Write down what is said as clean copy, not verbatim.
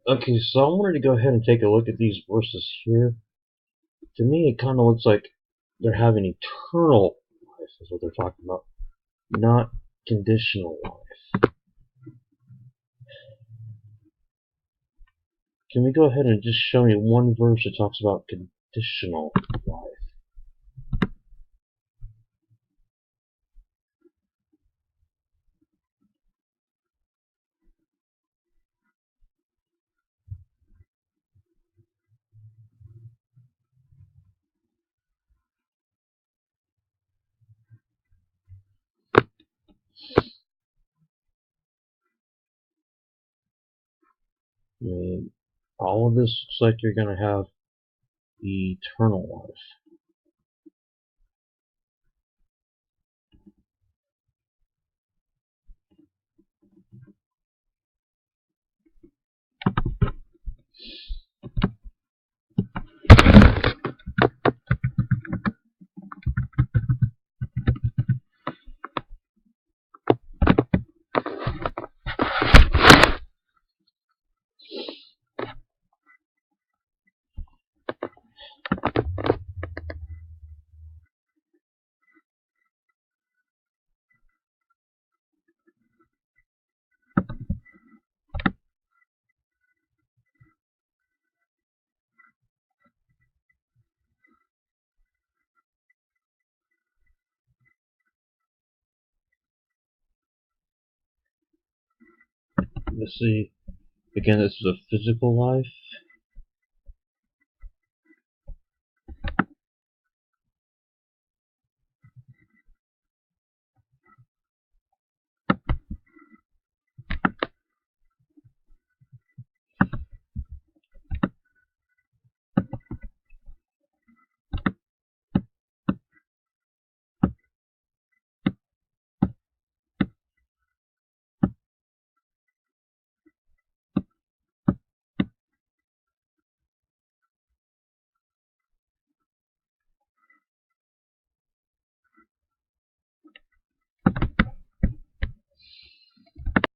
Okay, so I wanted to go ahead and take a look at these verses here. To me, it kind of looks like they're having eternal life, is what they're talking about, not conditional life. Can we go ahead and just show me one verse that talks about conditional life? I mean, all of this looks like you're going to have eternal life. Let's see. Again, this is a physical life.